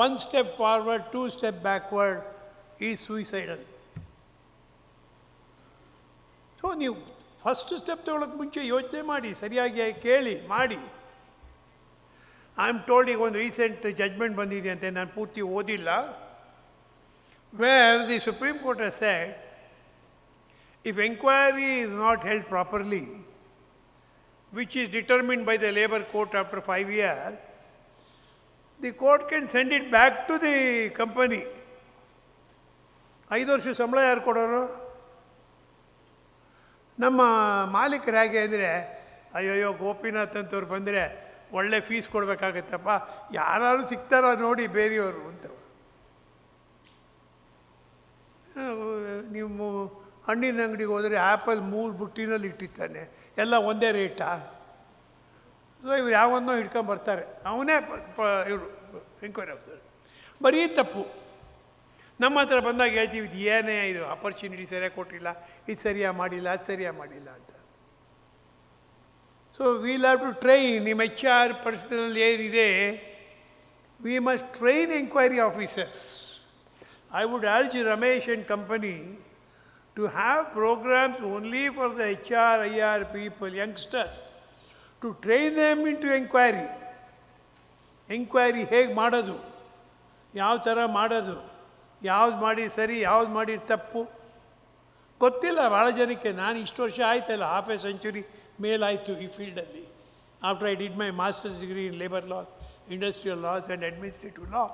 1 step forward, 2 step backward is suicidal. So ನೀವು first step ತೊಗೊಳಕ್ಕೆ ಮುಂಚೆ ಯೋಚನೆ ಮಾಡಿ, ಸರಿಯಾಗಿ ಕೇಳಿ ಮಾಡಿ. ಐ ಆಮ್ ಟೋಲ್ಡ್, ಈಗ ಒಂದು ರೀಸೆಂಟ್ ಜಡ್ಜ್ಮೆಂಟ್ ಬಂದಿದೆ ಅಂತೆ, ನಾನು ಪೂರ್ತಿ ಓದಿಲ್ಲ. Where the supreme court has shed, if enquiry is not held properly, which is determined by the labor court after 5 years, the court can send it back to the company. 5 ವರ್ಷ ಸಂಬಳ ಯಾರು ಕೊಡೋರು? ನಮ್ಮ ಮಾಲೀಕರು ಹೇಗೆ ಅಂದರೆ, ಅಯ್ಯೋಯ್ಯೋ ಗೋಪಿನಾಥ್ ಅಂತವ್ರು ಬಂದರೆ ಒಳ್ಳೆ ಫೀಸ್ ಕೊಡಬೇಕಾಗತ್ತಪ್ಪ, ಯಾರು ಸಿಗ್ತಾರೋ ನೋಡಿ ಬೇರೆಯವರು ಅಂತ. ನೀವು ಹಣ್ಣಿನ ಅಂಗಡಿಗೆ ಹೋದರೆ ಆ್ಯಪಲ್ 3 ಬುಟ್ಟಿನಲ್ಲಿ ಇಟ್ಟಿರ್ತಾನೆ, ಎಲ್ಲ ಒಂದೇ ರೇಟಾ? ಸೊ ಇವ್ರು ಯಾವನ್ನೋ ಹಿಡ್ಕೊಂಬರ್ತಾರೆ, ಅವನೇ ಇವರು ಎಂಕ್ವೈರಿ ಆಫೀಸರ್. ಬರೀ ತಪ್ಪು. ನಮ್ಮ ಹತ್ರ ಬಂದಾಗ ಹೇಳ್ತೀವಿ, ಇದು ಏನೇ ಇದು ಆಪರ್ಚುನಿಟಿ ಸರಿಯಾಗಿ ಕೊಟ್ಟಿಲ್ಲ, ಇದು ಸರಿಯಾಗಿ ಮಾಡಿಲ್ಲ, ಅದು ಸರಿಯಾಗಿ ಮಾಡಿಲ್ಲ ಅಂತ. So will have to train. ನಿಮ್ಮ HR ಪರ್ಸನಲ್ ಏನಿದೆ, we must train enquiry officers. I would urge Ramesh and company to have programmes only for the HR, IR people, youngsters, to train them into enquiry. Enquiry ಹೇಗೆ ಮಾಡೋದು, ಯಾವ ಥರ ಮಾಡೋದು, ಯಾವ್ದು ಮಾಡಿ ಸರಿ, ಯಾವ್ದು ಮಾಡಿ ತಪ್ಪು ಗೊತ್ತಿಲ್ಲ ಭಾಳ ಜನಕ್ಕೆ. ನಾನು ಇಷ್ಟು ವರ್ಷ ಆಯ್ತಲ್ಲ, ಹಾಫ್ ಎ ಸೆಂಚುರಿ ಮೇಲಾಯಿತು ಈ ಫೀಲ್ಡಲ್ಲಿ. After I did my masters degree in labour law, industrial loss and administrative law.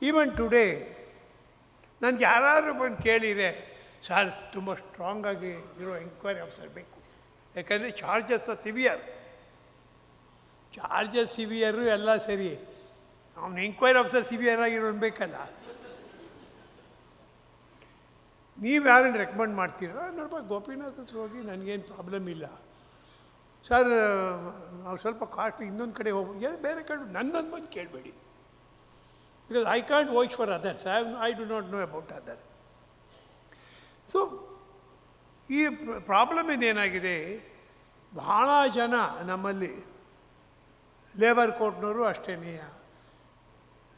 Even today ನನಗೆ ಯಾರು ಬಂದು ಕೇಳಿದರೆ, ಸರ್ ತುಂಬ ಸ್ಟ್ರಾಂಗಾಗಿ ಇರೋ ಎಂಕ್ವೈರಿ ಆಫೀಸರ್ ಬೇಕು, ಯಾಕಂದರೆ ಚಾರ್ಜಸ್ ಸಿವಿಯರ್. ಚಾರ್ಜಸ್ ಸಿವಿಯರು ಎಲ್ಲ ಸರಿ, ಅವನು ಎಂಕ್ವೈರಿ ಆಫೀಸರ್ ಸಿವಿಯರ್ ಆಗಿರೋನು ಬೇಕಲ್ಲ. ನೀವು ಯಾರನ್ನು ರೆಕಮೆಂಡ್ ಮಾಡ್ತೀರೋ ನೋಡ್ಬಾ, ಗೋಪಿನಾಥ್ ಹತ್ರ ಹೋಗಿ ನನಗೇನು ಪ್ರಾಬ್ಲಮ್ ಇಲ್ಲ ಸರ್, ಅವ್ರು ಸ್ವಲ್ಪ ಕಾಸ್ಟ್ ಇನ್ನೊಂದು ಕಡೆ ಹೋಗಿ ಬೇರೆ ಕಡೆ ನನ್ನೊಂದು ಬಂದು ಕೇಳಬೇಡಿ. Because I can't watch for others, I do not know about others. So ಈ ಪ್ರಾಬ್ಲಮ್ ಇದೇನಾಗಿದೆ, ಭಾಳ ಜನ ನಮ್ಮಲ್ಲಿ ಲೇಬರ್ ಕೋರ್ಟ್ನವರು ಅಷ್ಟೇ,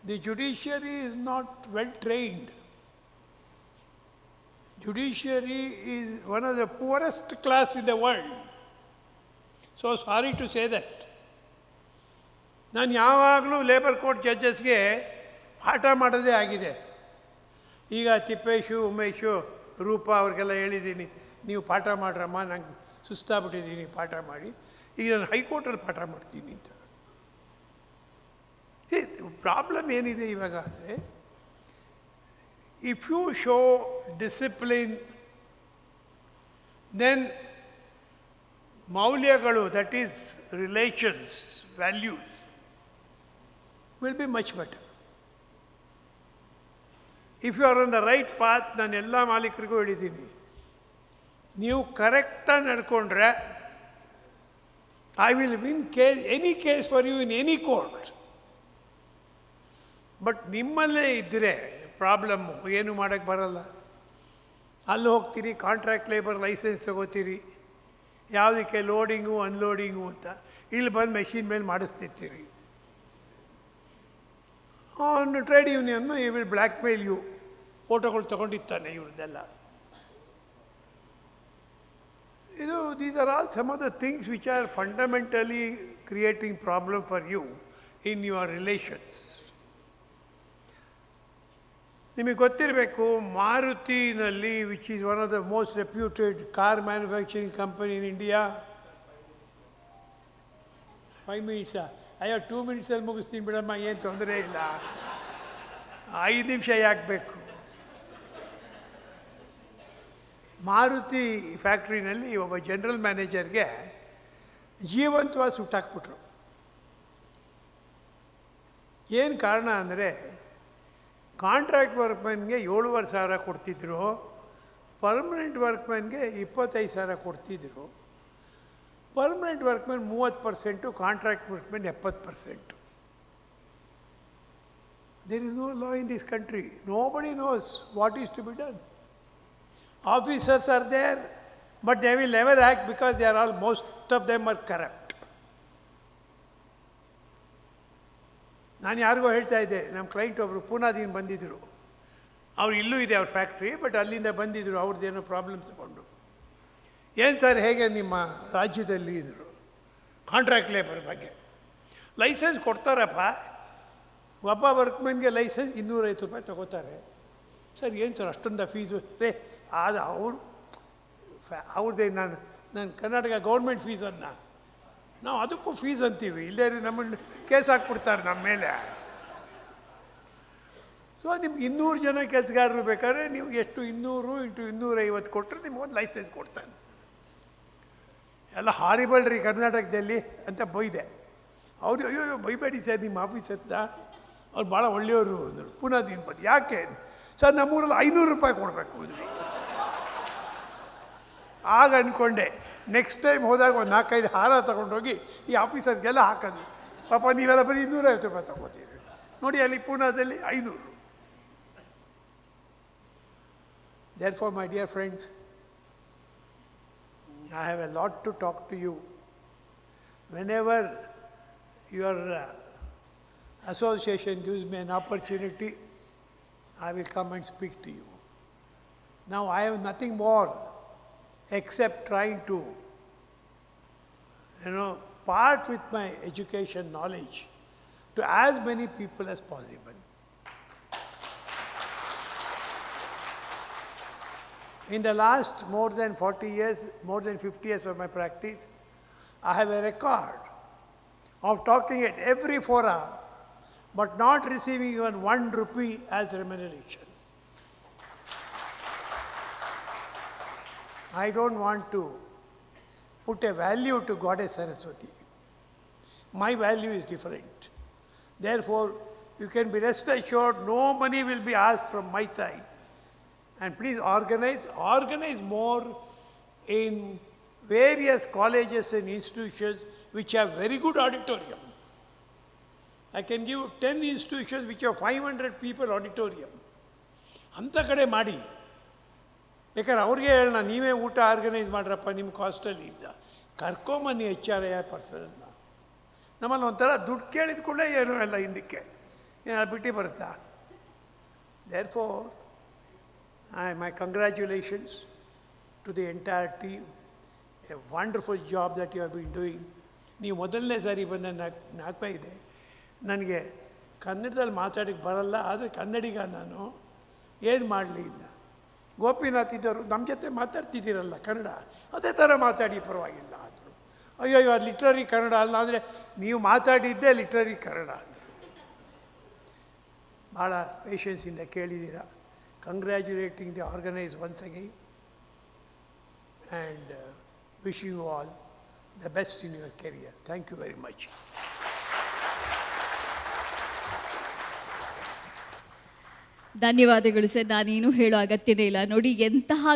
the judiciary is not well trained. Judiciary is one of the poorest class in the world. So sorry to say that. ನಾನು ಯಾವಾಗಲೂ labour court ಜಡ್ಜಸ್ಗೆ ಪಾಠ ಮಾಡೋದೇ ಆಗಿದೆ. ಈಗ ತಿಪ್ಪೇಶು, ಉಮೇಶು, ರೂಪ ಅವ್ರಿಗೆಲ್ಲ ಹೇಳಿದ್ದೀನಿ, ನೀವು ಪಾಠ ಮಾಡ್ರಮ್ಮ, ನಂಗೆ ಸುಸ್ತಾಗ್ಬಿಟ್ಟಿದ್ದೀನಿ ಪಾಠ ಮಾಡಿ, ಈಗ ನಾನು ಹೈಕೋರ್ಟಲ್ಲಿ ಪಾಠ ಮಾಡ್ತೀನಿ ಅಂತ. ಪ್ರಾಬ್ಲಮ್ ಏನಿದೆ ಇವಾಗ ಅಂದರೆ, if you show discipline, then ಮೌಲ್ಯಗಳು, that is relations, values will be much better. If you are on the right path, ನಾನು ಎಲ್ಲ ಮಾಲೀಕರಿಗೂ ಹೇಳಿದ್ದೀನಿ, ನೀವು ಕರೆಕ್ಟಾಗಿ ನಡ್ಕೊಂಡ್ರೆ I will win any case for you in any court. But ನಿಮ್ಮಲ್ಲೇ ಇದ್ದರೆ problem, ಏನು ಮಾಡೋಕ್ಕೆ ಬರಲ್ಲ. ಅಲ್ಲಿ ಹೋಗ್ತೀರಿ, ಕಾಂಟ್ರಾಕ್ಟ್ ಲೇಬರ್ ಲೈಸೆನ್ಸ್ ತಗೋತೀರಿ, ಯಾವುದಕ್ಕೆ ಲೋಡಿಂಗು ಅನ್ಲೋಡಿಂಗು ಅಂತ, ಇಲ್ಲಿ ಬಂದು ಮೆಷಿನ್ ಮೇಲೆ ಮಾಡಿಸ್ತಿರ್ತೀರಿ. ಆನ್ ಟ್ರೇಡ್ ಯೂನಿಯನ್ನು ಈ ವಿಲ್ ಬ್ಲ್ಯಾಕ್ ಮೇಲ್ ಯು, ಫೋಟೋಗಳು ತೊಗೊಂಡಿರ್ತಾನೆ ಇವ್ರದ್ದೆಲ್ಲ. These are all some of the things which are fundamentally creating problem for you in your relations. ನಿಮಗೆ ಗೊತ್ತಿರಬೇಕು, ಮಾರುತಿನಲ್ಲಿ, which is one of the most reputed car manufacturing company in India. 5 minutes? ಅಯ್ಯೋ 2 minutesಲ್ಲಿ ಮುಗಿಸ್ತೀನಿ ಬಿಡಮ್ಮ, ಏನು ತೊಂದರೆ ಇಲ್ಲ. 5 ನಿಮಿಷ ಯಾಕೆ ಬೇಕು? ಮಾರುತಿ ಫ್ಯಾಕ್ಟ್ರಿನಲ್ಲಿ ಒಬ್ಬ ಜನರಲ್ ಮ್ಯಾನೇಜರ್ಗೆ ಜೀವಂತವಾಗಿ ಸುಟ್ಟಾಕ್ಬಿಟ್ರು. ಏನು ಕಾರಣ ಅಂದರೆ, ಕಾಂಟ್ರಾಕ್ಟ್ ವರ್ಕ್ಮ್ಯಾನ್ಗೆ 7,500 ಕೊಡ್ತಿದ್ರು, ಪರ್ಮನೆಂಟ್ ವರ್ಕ್ಮ್ಯಾನ್ಗೆ 25,000 ಕೊಡ್ತಿದ್ರು. Permanent workmen 30%, contract workmen 70%. There is no law in this country. Nobody knows what is to be done. Officers are there, but they will never act because they are all, most of them are corrupt. ನಾನು ಯಾರಿಗೋ ಹೇಳ್ತಾ ಇದ್ದೆ, ನಮ್ಮ client ಒಬ್ಬರು ಪೂನಾದಿಂದ ಬಂದಿದ್ದರು. ಅವ್ರು ಇಲ್ಲೂ ಇದೆ ಅವ್ರ ಫ್ಯಾಕ್ಟ್ರಿ, ಬಟ್ ಅಲ್ಲಿಂದ ಬಂದಿದ್ದರು, ಅವ್ರದ್ದೇನೋ ಪ್ರಾಬ್ಲಮ್ ತಗೊಂಡು. ಏನು ಸರ್, ಹೇಗೆ ನಿಮ್ಮ ರಾಜ್ಯದಲ್ಲಿ ಇದ್ದರು ಕಾಂಟ್ರಾಕ್ಟ್ ಲೇಬರ್ ಬಗ್ಗೆ? ಲೈಸೆನ್ಸ್ ಕೊಡ್ತಾರಪ್ಪ, ಒಬ್ಬ ವರ್ಕ್ಮೆನ್ಗೆ ಲೈಸೆನ್ಸ್ 250 ರೂಪಾಯಿ ತೊಗೋತಾರೆ. ಸರ್ ಏನು ಸರ್ ಅಷ್ಟೊಂದು ಫೀಸು? ಅದು ಅವ್ರದ್ದೇ. ನಾನು ಕರ್ನಾಟಕ ಗೌರ್ಮೆಂಟ್ ಫೀಸನ್ನು ನಾವು ಅದಕ್ಕೂ ಫೀಸ್ ಅಂತೀವಿ, ಇಲ್ಲೇ ನಮ್ಮನ್ನು ಕೇಸ್ ಹಾಕ್ಬಿಡ್ತಾರೆ ನಮ್ಮ ಮೇಲೆ. ಸೊ ನಿಮ್ಗೆ 200 ಜನ ಕೆಲಸಗಾರರು ಬೇಕಾದ್ರೆ ನೀವು ಎಷ್ಟು 200 × 250 ಕೊಟ್ಟರೆ ನಿಮ್ಗೊಂದು ಲೈಸೆನ್ಸ್ ಕೊಡ್ತಾನೆ. ಎಲ್ಲ ಹಾರಿಬಲ್ ರೀ ಕರ್ನಾಟಕದಲ್ಲಿ ಅಂತ ಬೈದೆ. ಅವರು ಅಯ್ಯೋ ಬೈಬೇಡಿ ಸರ್ ನಿಮ್ಮ ಆಫೀಸರ್ನ, ಅವ್ರು ಭಾಳ ಒಳ್ಳೆಯವರು ಅಂದರು. ಪುನಾದಿಂದ ಬಂದು, ಯಾಕೆ ಸರ್ ನಮ್ಮೂರಲ್ಲಿ 500 ರೂಪಾಯಿ ಕೊಡಬೇಕು ಅಂದರು. ಆಗ ಅಂದ್ಕೊಂಡೆ, ನೆಕ್ಸ್ಟ್ ಟೈಮ್ ಹೋದಾಗ ಒಂದು 4-5 ಹಾರ ತೊಗೊಂಡೋಗಿ ಈ ಆಫೀಸರ್ಸ್ಗೆಲ್ಲ ಹಾಕೋದು. ಪಾಪ ನೀವೆಲ್ಲ ಬರೀ 250 ರೂಪಾಯಿ ತೊಗೋತೀರಿ ನೋಡಿ, ಅಲ್ಲಿ ಪೂನಾದಲ್ಲಿ 500. Therefore, my dear friends, I have a lot to talk to you. Whenever your association gives me an opportunity, I will come and speak to you. Now I have nothing more except trying to, part with my education knowledge to as many people as possible. In the last more than 40 years, more than 50 years of my practice, I have a record of talking at every fora, but not receiving even 1 rupee as remuneration. I don't want to put a value to Goddess Saraswati. My value is different. Therefore, you can be rest assured no money will be asked from my side. And please organize more in various colleges and institutions which have very good auditorium. I can give 10 institutions which have 500 people auditorium. ಅಂಥ ಕಡೆ ಮಾಡಿ, ಬೇಕಾದ್ರೆ ಅವ್ರಿಗೆ ಹೇಳೋಣ, ನೀವೇ ಊಟ organise ಮಾಡ್ರಪ್ಪ ನಿಮ್ಮ ಕಾಸ್ಟಲ್ಲಿ ಇದ್ದ, ಕರ್ಕೊಂಬನ್ನಿ HRIR ಪರ್ಸನ್ನ. ನಮ್ಮಲ್ಲಿ ಒಂಥರ ದುಡ್ಡು ಕೇಳಿದ ಕೂಡ ಏನೂ ಎಲ್ಲ ಹಿಂದಕ್ಕೆ ಬಿಟ್ಟು ಬರುತ್ತಾ. Therefore, My congratulations to the entire team. A wonderful job that you have been doing. ನೀವು ಮೊದಲನೇ ಸಾರಿ ಬಂದ ಜ್ಞಾಪಕ ಇದೆ ನನಗೆ ಕನ್ನಡದಲ್ಲಿ ಮಾತಾಡೋಕ್ಕೆ ಬರಲ್ಲ, ಆದರೆ ಕನ್ನಡಿಗ ನಾನು ಏನು ಮಾಡಲಿ ಇಲ್ಲ. ಗೋಪಿನಾಥ್ ಇದ್ದವರು ನಮ್ಮ ಜೊತೆ ಮಾತಾಡ್ತಿದ್ದೀರಲ್ಲ ಕನ್ನಡ, ಅದೇ ಥರ ಮಾತಾಡಿ ಪರವಾಗಿಲ್ಲ ಆದರು. ಅಯ್ಯೋ ಅದು ಲಿಟ್ರರಿ ಕನ್ನಡ ಅಲ್ಲ ಅಂದರೆ ನೀವು ಮಾತಾಡಿದ್ದೇ ಲಿಟ್ರರಿ ಕನ್ನಡ. ಭಾಳ ಪೇಷನ್ಸಿಂದ ಕೇಳಿದ್ದೀರಾ. Congratulating the organisers once again and wishing you all the best in your career. Thank you very much. ಧನ್ಯವಾದಗಳು ಸರ್. ನಾನೇನು ಹೇಳೋ ಅಗತ್ಯನೇ ಇಲ್ಲ. ನೋಡಿ, ಎಂತಹ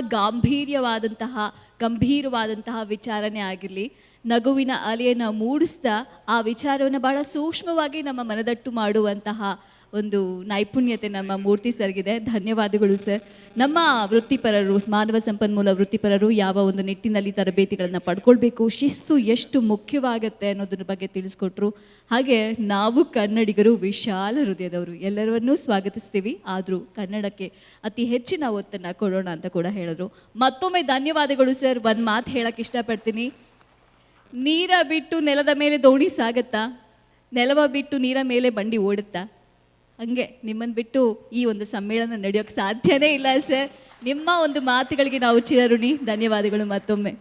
ಗಂಭೀರವಾದಂತಹ ವಿಚಾರನೇ ಆಗಿರಲಿ, ನಗುವಿನ ಅಲೆಯನ್ನು ಮೂಡಿಸ್ತಾ ಆ ವಿಚಾರವನ್ನು ಭಾಳ ಸೂಕ್ಷ್ಮವಾಗಿ ನಮ್ಮ ಮನದಟ್ಟು ಮಾಡುವಂತಹ ಒಂದು ನೈಪುಣ್ಯತೆ ನಮ್ಮ ಮೂರ್ತಿ ಸರ್ಗಿದೆ. ಧನ್ಯವಾದಗಳು ಸರ್. ನಮ್ಮ ವೃತ್ತಿಪರರು, ಮಾನವ ಸಂಪನ್ಮೂಲ ವೃತ್ತಿಪರರು ಯಾವ ಒಂದು ನಿಟ್ಟಿನಲ್ಲಿ ತರಬೇತಿಗಳನ್ನು ಪಡ್ಕೊಳ್ಬೇಕು, ಶಿಸ್ತು ಎಷ್ಟು ಮುಖ್ಯವಾಗುತ್ತೆ ಅನ್ನೋದ್ರ ಬಗ್ಗೆ ತಿಳಿಸ್ಕೊಟ್ರು. ಹಾಗೆ ನಾವು ಕನ್ನಡಿಗರು ವಿಶಾಲ ಹೃದಯದವರು, ಎಲ್ಲರನ್ನೂ ಸ್ವಾಗತಿಸ್ತೀವಿ, ಆದರೂ ಕನ್ನಡಕ್ಕೆ ಅತಿ ಹೆಚ್ಚಿನ ಒತ್ತನ್ನು ಕೊಡೋಣ ಅಂತ ಕೂಡ ಹೇಳಿದ್ರು. ಮತ್ತೊಮ್ಮೆ ಧನ್ಯವಾದಗಳು ಸರ್. ಒಂದು ಮಾತು ಹೇಳಕ್ಕೆ ಇಷ್ಟಪಡ್ತೀನಿ, ನೀರ ಬಿಟ್ಟು ನೆಲದ ಮೇಲೆ ದೋಣಿ ಸಾಗತ್ತಾ, ನೆಲವ ಬಿಟ್ಟು ನೀರ ಮೇಲೆ ಬಂಡಿ ಓಡುತ್ತಾ? ಹಂಗೆ ನಿಮ್ಮನ್ನು ಬಿಟ್ಟು ಈ ಒಂದು ಸಮ್ಮೇಳನ ನಡೆಯೋಕ್ಕೆ ಸಾಧ್ಯನೇ ಇಲ್ಲ ಸರ್. ನಿಮ್ಮ ಒಂದು ಮಾತುಗಳಿಗೆ ನಾವು ಚಿರಋಣಿ. ಧನ್ಯವಾದಗಳು ಮತ್ತೊಮ್ಮೆ.